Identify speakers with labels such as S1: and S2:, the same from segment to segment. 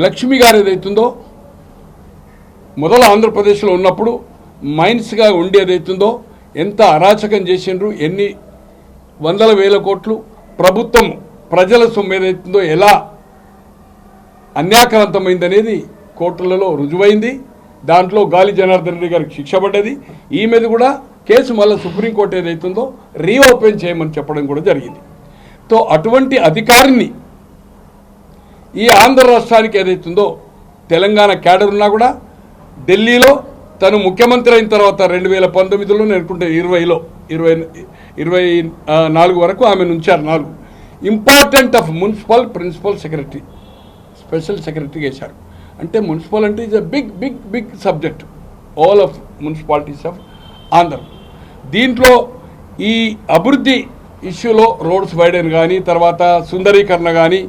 S1: లక్ష్మి గారు ఏదైతుందో మొదలు ఆంధ్రప్రదేశ్లో ఉన్నప్పుడు మైన్స్గా ఉండి ఏదైతుందో ఎంత అరాచకం చేసిండ్రు, ఎన్ని వందల వేల కోట్లు ప్రభుత్వం ప్రజల సొమ్ము ఏదైతుందో ఎలా అన్యాక్రాంతమైందనేది కోర్టులలో రుజువైంది. దాంట్లో గాలి జనార్దన్ రెడ్డి గారికి శిక్ష పడ్డది. ఈ మీద కూడా కేసు మళ్ళీ సుప్రీంకోర్టు ఏదైతుందో రీఓపెన్ చేయమని చెప్పడం కూడా జరిగింది. తో అటువంటి అధికారిని ఈ ఆంధ్ర రాష్ట్రానికి ఏదైతుందో తెలంగాణ క్యాడర్ ఉన్నా కూడా ఢిల్లీలో తను ముఖ్యమంత్రి అయిన తర్వాత 2019లో అనుకుంటే 24 వరకు ఆమెను ఉంచారు. 4 important of municipal principal secretary, special secretary చేశారు. అంటే మున్సిపల్ అంటే is a big big big subject all of municipalities of Andhra. దీంట్లో ఈ అభివృద్ధి ఇష్యూలో రోడ్స్ వైడెన్ కానీ తర్వాత సుందరీకరణ కానీ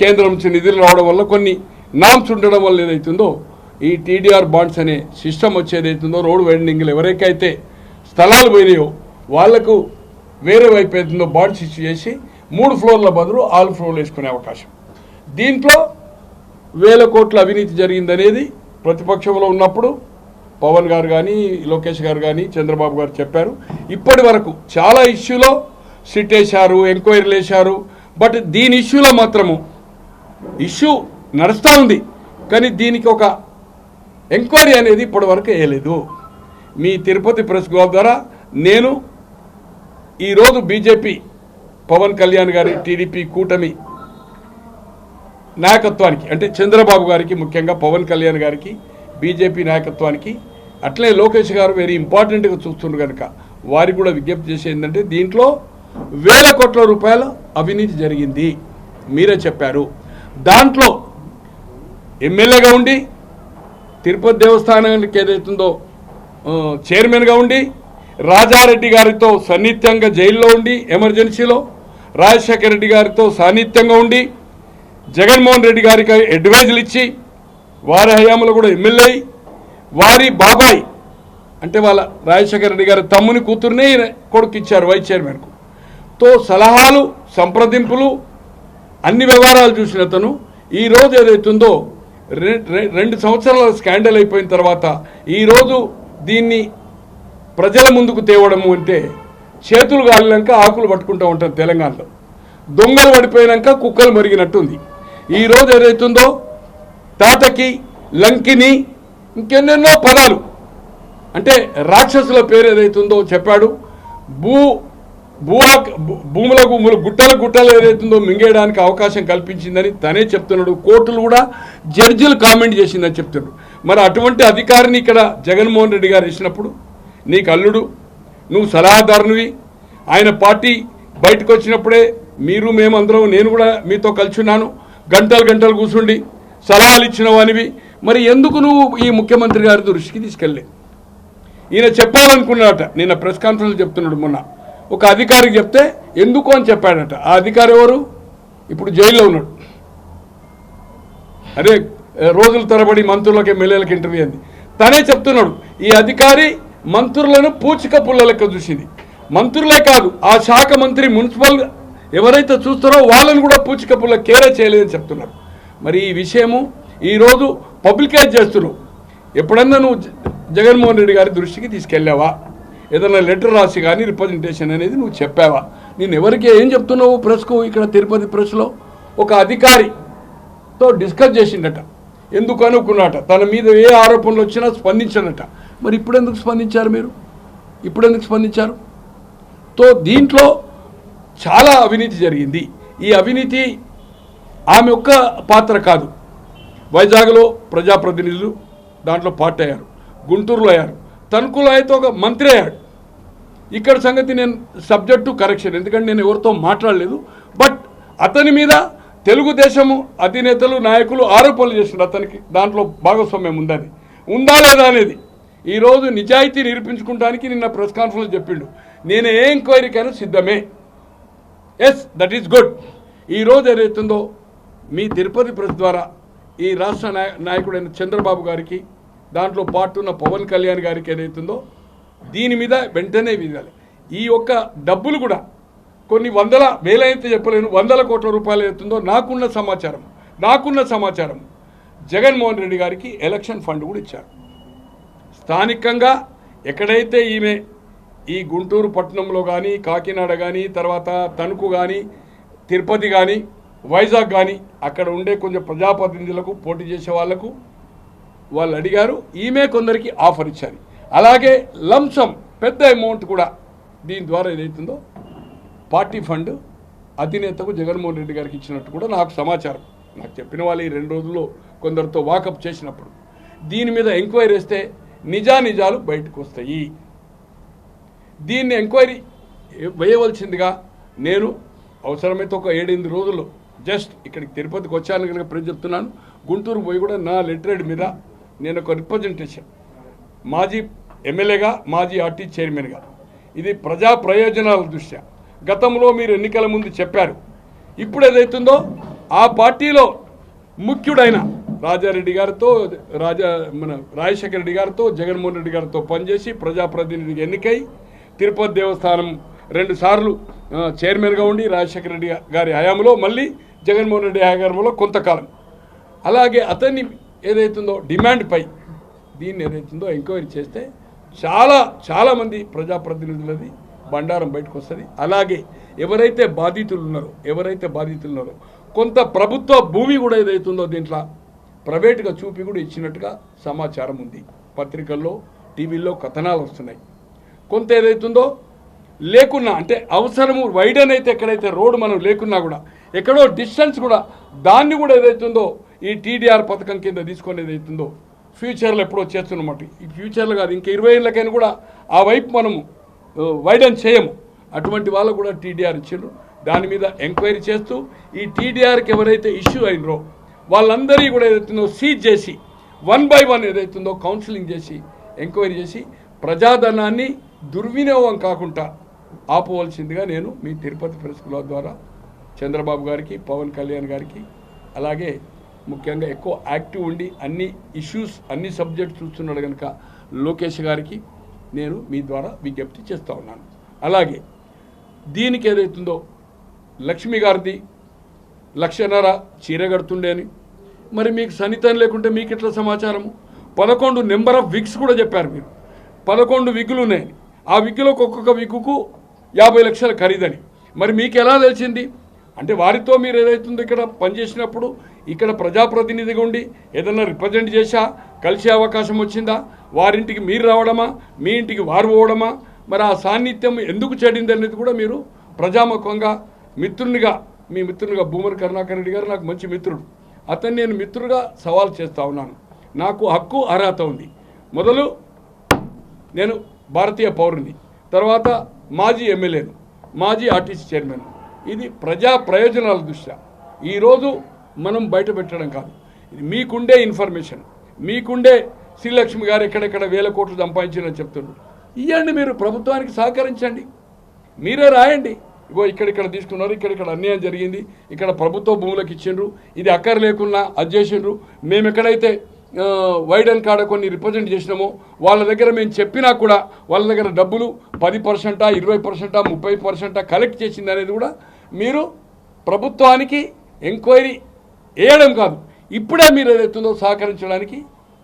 S1: కేంద్రం నుంచి నిధులు రావడం వల్ల కొన్ని నామ్స్ ఉండడం వల్ల ఏదైతుందో ఈ టీడీఆర్ బాండ్స్ అనే సిస్టమ్ వచ్చేదైతుందో రోడ్ వైడనింగ్లు ఎవరికైతే స్థలాలు పోయినాయో వాళ్లకు వేరే వైపు అవుతుందో బాండ్స్ ఇష్యూ చేసి 3 ఫ్లోర్ల బదులు 6 ఫ్లోర్లు వేసుకునే అవకాశం. దీంట్లో వేల కోట్ల అవినీతి జరిగిందనేది ప్రతిపక్షంలో ఉన్నప్పుడు పవన్ గారు కానీ లోకేష్ గారు కానీ చంద్రబాబు గారు చెప్పారు. ఇప్పటి వరకు చాలా ఇష్యూలో సిట్ వేశారు, ఎంక్వైరీలు వేశారు. బట్ దీని ఇష్యూలో మాత్రము ఇష్యూ నడుస్తూ ఉంది కానీ దీనికి ఒక ఎంక్వైరీ అనేది ఇప్పటి వరకు వేయలేదు. మీ తిరుపతి ప్రెస్ క్లబ్ ద్వారా నేను ఈరోజు బీజేపీ పవన్ కళ్యాణ్ గారి టీడీపీ కూటమి నాయకత్వానికి అంటే చంద్రబాబు గారికి ముఖ్యంగా పవన్ కళ్యాణ్ గారికి బీజేపీ నాయకత్వానికి అట్లే లోకేష్ గారు వెరీ ఇంపార్టెంట్గా చూస్తున్నారు కనుక వారికి కూడా విజ్ఞప్తి చేసేది ఏంటంటే దీంట్లో వేల కోట్ల రూపాయల అవినీతి జరిగింది మీరే చెప్పారు. దాంట్లో ఎమ్మెల్యేగా ఉండి తిరుపతి దేవస్థానానికి ఏదైతుందో చైర్మన్గా ఉండి రాజారెడ్డి గారితో సన్నిహితంగా జైల్లో ఉండి ఎమర్జెన్సీలో రాజశేఖర రెడ్డి గారితో సాన్నిహిత్యంగా ఉండి జగన్మోహన్ రెడ్డి గారికి అడ్వైజులు ఇచ్చి వారి హయాంలో కూడా ఎమ్మెల్యే వారి బాబాయ్ అంటే వాళ్ళ రాజశేఖర రెడ్డి గారి తమ్ముని కూతుర్నే కొడుకు ఇచ్చారు వైస్ చైర్మన్కు. తో సలహాలు సంప్రదింపులు అన్ని వ్యవహారాలు చూసిన అతను ఈరోజు ఏదైతుందో 2 సంవత్సరాల స్కాండల్ అయిపోయిన తర్వాత ఈరోజు దీన్ని ప్రజల ముందుకు తేవడము అంటే చేతులు గాలినాక ఆకులు పట్టుకుంటూ ఉంటారు తెలంగాణలో. దొంగలు పడిపోయినాక కుక్కలు మరిగినట్టుంది. ఈరోజు ఏదైతుందో తాటకి లంకిని ఇంకెన్నెన్నో పదాలు అంటే రాక్షసుల పేరు ఏదైతుందో చెప్పాడు. భూములకు గుట్టలు ఏదైతుందో మింగేయడానికి అవకాశం కల్పించిందని తనే చెప్తున్నాడు. కోర్టులు కూడా జడ్జిలు కామెంట్ చేసిందని చెప్తున్నాడు. మరి అటువంటి అధికారిని ఇక్కడ జగన్మోహన్ రెడ్డి గారు ఇచ్చినప్పుడు నీకు అల్లుడు, నువ్వు సలహాదారునివి, ఆయన పార్టీ బయటకు వచ్చినప్పుడే మీరు మేమందరం నేను కూడా మీతో కలిసి ఉన్నాను, గంటలు కూర్చుండి సలహాలు ఇచ్చిన వానివి. మరి ఎందుకు నువ్వు ఈ ముఖ్యమంత్రి గారి దృష్టికి తీసుకెళ్ళి ఈయన చెప్పాలనుకున్నాడట. నిన్న ప్రెస్ కాన్ఫరెన్స్ చెప్తున్నాడు, మొన్న ఒక అధికారికి చెప్తే ఎందుకు అని చెప్పాడట. ఆ అధికారి ఎవరు? ఇప్పుడు జైల్లో ఉన్నాడు. అదే రోజుల తరబడి మంత్రులకి ఎమ్మెల్యేలకు ఇంటర్వ్యూ అంది. తనే చెప్తున్నాడు ఈ అధికారి మంత్రులను పూచిక పుల్ల లెక్క చూసింది. మంత్రులే కాదు ఆ శాఖ మంత్రి మున్సిపల్ ఎవరైతే చూస్తారో వాళ్ళని కూడా పూచిక పుల్ల కేరే చేయలేదని చెప్తున్నారు. మరి ఈ విషయము ఈరోజు పబ్లికేట్ చేస్తున్నావు. ఎప్పుడన్నా నువ్వు జగన్మోహన్ రెడ్డి గారి దృష్టికి తీసుకెళ్ళావా? ఏదైనా లెటర్ రాసి కానీ రిప్రజెంటేషన్ అనేది నువ్వు చెప్పావా? నేను ఎవరికి ఏం చెప్తున్నావు ప్రెస్కు? ఇక్కడ తిరుపతి ప్రెస్లో ఒక అధికారితో డిస్కస్ చేసిండట. ఎందుకు అనుకున్నట తన మీద ఏ ఆరోపణలు వచ్చినా స్పందించనట. మరి ఇప్పుడెందుకు స్పందించారు మీరు? తో దీంట్లో చాలా అవినీతి జరిగింది. ఈ అవినీతి ఆమె ఒక్క పాత్ర కాదు. వైజాగ్లో ప్రజాప్రతినిధులు దాంట్లో పార్ట్ అయ్యారు, గుంటూరులో అయ్యారు, తణుకులో అయితే ఒక మంత్రి అయ్యాడు. ఇక్కడ సంగతి నేను సబ్జెక్టు కరెక్షన్, ఎందుకంటే నేను ఎవరితో మాట్లాడలేదు. బట్ అతని మీద తెలుగుదేశము అధినేతలు నాయకులు ఆరోపణలు చేస్తున్నారు. అతనికి దాంట్లో భాగస్వామ్యం ఉందా లేదా అనేది ఈరోజు నిజాయితీ నిరూపించుకోవడానికి నిన్న ప్రెస్ కాన్ఫరెన్స్ చెప్పిండు. నేను ఏ ఎంక్వైరీకైనా సిద్ధమే. Yes, that is good. ఈరోజు ఏదైతుందో మీ తిరుపతి ప్రెస్ ద్వారా ఈ రాష్ట్ర నాయకుడైన చంద్రబాబు గారికి దాంట్లో పాటున్న పవన్ కళ్యాణ్ గారికి ఏదైతుందో దీని మీద వెంటనే విధాలి. ఈ యొక్క డబ్బులు కూడా కొన్ని వేల అయితే చెప్పలేను, 100 కోట్ల రూపాయలు అవుతుందో నాకున్న సమాచారం జగన్మోహన్ రెడ్డి గారికి ఎలక్షన్ ఫండ్ కూడా ఇచ్చారు. స్థానికంగా ఎక్కడైతే ఈమె ఈ గుంటూరు పట్టణంలో కానీ, కాకినాడ కానీ, తర్వాత తణుకు కానీ, తిరుపతి కానీ, వైజాగ్ కానీ అక్కడ ఉండే కొంచెం ప్రజాప్రతినిధులకు పోటీ చేసే వాళ్లకు వాళ్ళు అడిగారు. ఈమె కొందరికి ఆఫర్ ఇచ్చారు. అలాగే లంసమ్ పెద్ద అమౌంట్ కూడా దీని ద్వారా ఏదైతుందో పార్టీ ఫండ్ అధినేతకు జగన్మోహన్ రెడ్డి గారికి ఇచ్చినట్టు కూడా నాకు సమాచారం. నాకు చెప్పిన వాళ్ళు ఈ 2 రోజుల్లో కొందరితో వాకప్ చేసినప్పుడు దీని మీద ఎంక్వైరీ వేస్తే నిజానిజాలు బయటకు వస్తాయి. దీన్ని ఎంక్వైరీ వేయవలసిందిగా నేను అవసరమైతే ఒక 7-8 రోజుల్లో జస్ట్ ఇక్కడికి తిరుపతికి వచ్చాను కనుక ప్రజలు చెప్తున్నాను. గుంటూరు పోయి కూడా నా లెటరేడ్ మీద నేను ఒక రిప్రజెంటేషన్ మాజీ ఎమ్మెల్యేగా, మాజీ ఆర్టీ చైర్మన్గా, ఇది ప్రజా ప్రయోజనాల దృష్ట్యా గతంలో మీరు ఎన్నికల ముందు చెప్పారు. ఇప్పుడు ఏదైతుందో ఆ పార్టీలో ముఖ్యుడైన రాజారెడ్డి గారితో రాజశేఖర రెడ్డి గారితో జగన్మోహన్ రెడ్డి గారితో పనిచేసి ప్రజాప్రతినిధిగా ఎన్నికై తిరుపతి దేవస్థానం 2 సార్లు చైర్మన్గా ఉండి రాజశేఖర రెడ్డి గారి హయాంలో, మళ్ళీ జగన్మోహన్ రెడ్డి హయాంలో కొంతకాలం, అలాగే అతన్ని ఏదైతుందో డిమాండ్పై దీన్ని ఏదైతుందో ఎంక్వైరీ చేస్తే చాలామంది ప్రజాప్రతినిధులది బండారం బయటకు వస్తుంది. అలాగే ఎవరైతే బాధితులు ఉన్నారో కొంత ప్రభుత్వ భూమి కూడా ఏదైతుందో దీంట్లో ప్రైవేట్గా చూపి కూడా ఇచ్చినట్టుగా సమాచారం ఉంది. పత్రికల్లో, టీవీల్లో కథనాలు వస్తున్నాయి. కొంత ఏదైతుందో లేకున్నా అంటే అవసరము వైడన్ అయితే ఎక్కడైతే రోడ్డు మనం లేకున్నా కూడా ఎక్కడో డిస్టెన్స్ కూడా దాన్ని కూడా ఏదైతుందో ఈ టీడీఆర్ పథకం కింద తీసుకొని ఏదైతుందో ఫ్యూచర్లో ఎప్పుడో చేస్తున్నమాట. ఈ ఫ్యూచర్లో కాదు, ఇంకా 20 ఏళ్ళకైనా కూడా ఆ వైపు మనము వైడన్ చేయము. అటువంటి వాళ్ళకు కూడా టీడీఆర్ ఇచ్చిండ్రు. దాని మీద ఎంక్వైరీ చేస్తూ ఈ టీడీఆర్కి ఎవరైతే ఇష్యూ అయినరో వాళ్ళందరినీ కూడా ఏదైతుందో సీజ్ చేసి 1 by 1 ఏదైతుందో కౌన్సిలింగ్ చేసి ఎంక్వైరీ చేసి ప్రజాధనాన్ని దుర్వినియోగం కాకుండా ఆపవలసిందిగా నేను మీ తిరుపతి ప్రెస్ క్లబ్ ద్వారా చంద్రబాబు గారికి, పవన్ కళ్యాణ్ గారికి, అలాగే ముఖ్యంగా ఎక్కువ యాక్టివ్ ఉండి అన్ని ఇష్యూస్, అన్ని సబ్జెక్ట్స్ చూస్తున్నాడు కనుక లోకేష్ గారికి నేను మీ ద్వారా విజ్ఞప్తి చేస్తూ ఉన్నాను. అలాగే దీనికి ఏదైతుందో లక్ష్మి గారిది 1.5 లక్ష చీర కడుతుండే అని, మరి మీకు సన్నిహితం లేకుంటే మీకు ఎట్లా సమాచారము? 11 నెంబర్ ఆఫ్ విగ్స్ కూడా చెప్పారు మీరు. 11 విగ్గులు ఉన్నాయని, ఆ విగ్గులకు ఒక్కొక్క విగ్గుకు 50 లక్షల ఖరీదని. మరి మీకు ఎలా తెలిసింది? అంటే వారితో మీరు ఏదైతుందో ఇక్కడ పనిచేసినప్పుడు ఇక్కడ ప్రజాప్రతినిధిగా ఉండి ఏదన్నా రిప్రజెంట్ చేశా, కలిసే అవకాశం వచ్చిందా? వారింటికి మీరు రావడమా, మీ ఇంటికి వారు పోవడమా? మరి ఆ సాన్నిధ్యం ఎందుకు చెడింది అనేది కూడా మీరు ప్రజాముఖంగా మీ మిత్రునిగా భూమన కరుణాకర్ రెడ్డి గారు నాకు మంచి మిత్రుడు. అతన్ని నేను మిత్రుడుగా సవాల్ చేస్తూ ఉన్నాను. నాకు హక్కు అర్హత ఉంది. మొదలు నేను భారతీయ పౌరుని, తర్వాత మాజీ ఎమ్మెల్యేను, మాజీ ఆర్టీసీ చైర్మన్. ఇది ప్రజా ప్రయోజనాల దృష్ట్యా ఈరోజు మనం బయట పెట్టడం కాదు. ఇది మీకుండే ఇన్ఫర్మేషన్, మీకుండే శ్రీలక్ష్మి గారు ఎక్కడెక్కడ 1000 కోట్లు సంపాదించారని చెప్తున్నారు. ఇవ్వండి, మీరు ప్రభుత్వానికి సహకరించండి, మీరే రాయండి. ఇగో ఇక్కడిక్కడ తీసుకున్నారు, ఇక్కడిక్కడ అన్యాయం జరిగింది, ఇక్కడ ప్రభుత్వ భూములకు ఇచ్చిండ్రు, ఇది అక్కర లేకున్నా అది చేసిండ్రు, మేము ఎక్కడైతే వైడన్ కాడ కొన్ని రిప్రజెంట్ చేసినామో వాళ్ళ దగ్గర మేము చెప్పినా కూడా వాళ్ళ దగ్గర డబ్బులు 10%, 20%, 30% కలెక్ట్ చేసింది అనేది కూడా మీరు ప్రభుత్వానికి ఎంక్వైరీ వేయడం కాదు, ఇప్పుడే మీరు ఏదైతుందో సహకరించడానికి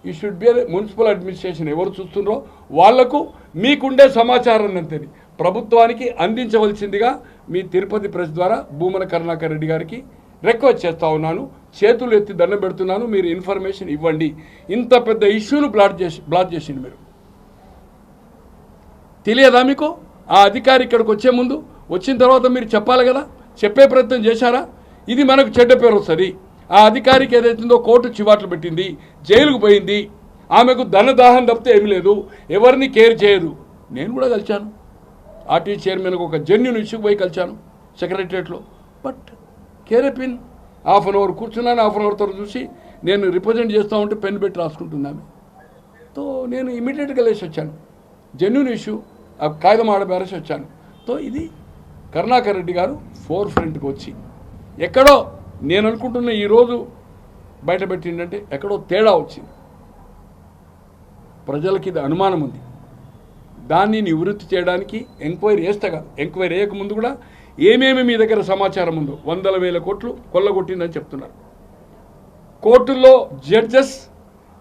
S1: ఈ షుడ్ బి మున్సిపల్ అడ్మినిస్ట్రేషన్ ఎవరు చూస్తున్నారో వాళ్లకు మీకుండే సమాచారం అంతేది ప్రభుత్వానికి అందించవలసిందిగా మీ తిరుపతి ప్రెస్ ద్వారా భూమన కరుణాకర్ రెడ్డి గారికి రిక్వెస్ట్ చేస్తూ ఉన్నాను. చేతులు ఎత్తి దండం పెడుతున్నాను, మీరు ఇన్ఫర్మేషన్ ఇవ్వండి. ఇంత పెద్ద ఇష్యూను బ్లాక్ చేసింది మీరు. తెలియదా మీకు? ఆ అధికారి ఇక్కడికి వచ్చే ముందు, వచ్చిన తర్వాత మీరు చెప్పాలి కదా, చెప్పే ప్రయత్నం చేశారా? ఇది మనకు చెడ్డ పేరు వస్తుంది. ఆ అధికారికి ఏదైతుందో కోర్టు చివాట్లు పెట్టింది, జైలుకు పోయింది, ఆమెకు ధనదాహం తప్పితే ఏమి లేదు, ఎవరిని కేర్ చేయదు. నేను కూడా కలిశాను, ఆర్టీ చైర్మన్కి ఒక జెన్యున్ ఇష్యూకి పోయి కలిశాను సెక్రటరియట్లో. బట్ కేరేపిన్ ½ అన్ అవర్ కూర్చున్నాను, ½ అన్ అవర్ తర్వాత చూసి నేను రిప్రజెంట్ చేస్తూ ఉంటే పెన్ పెట్టి రాసుకుంటున్నాను. తో నేను ఇమీడియట్గా లేచి వచ్చాను, జెన్యున్ ఇష్యూ ఆ కాగితం ఆడబేరేసి వచ్చాను. తో ఇది కరుణాకర్ రెడ్డి గారు ఫోర్ ఫ్రంట్కి వచ్చి ఎక్కడో నేను అనుకుంటున్న ఈరోజు బయట పెట్టిందంటే ఎక్కడో తేడా వచ్చింది. ప్రజలకి ఇది అనుమానం ఉంది, దాన్ని నివృత్తి చేయడానికి ఎంక్వైరీ వేస్తే కాదు, ఎంక్వైరీ వేయకముందు కూడా ఏమేమి మీ దగ్గర సమాచారం ఉందో 100,000 కోట్లు కొల్లగొట్టిందని చెప్తున్నారు. కోర్టుల్లో జడ్జెస్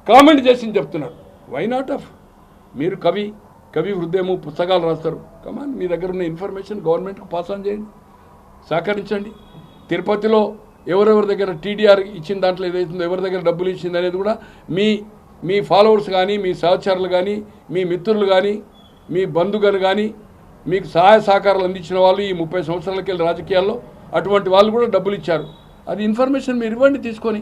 S1: కామెంట్ చేసి చెప్తున్నారు. వై నాట్ ఆఫ్ మీరు కవి హృదయము పుస్తకాలు రాస్తారు. కమాన్, మీ దగ్గర ఉన్న ఇన్ఫర్మేషన్ గవర్నమెంట్కి పాస్ ఆన్ చేయండి, సహకరించండి. తిరుపతిలో ఎవరెవరి దగ్గర టీడీఆర్ ఇచ్చిన దాంట్లో ఏదైతుందో ఎవరి దగ్గర డబ్బులు ఇచ్చింది అనేది కూడా మీ ఫాలోవర్స్ కానీ, మీ సహచరులు కానీ, మీ మిత్రులు కానీ, మీ బంధువులు కానీ, మీకు సహాయ సహకారాలు అందించిన వాళ్ళు ఈ 30 సంవత్సరాలకి రాజకీయాల్లో అటువంటి వాళ్ళు కూడా డబ్బులు ఇచ్చారు. అది ఇన్ఫర్మేషన్ మీరు ఇవ్వండి తీసుకొని.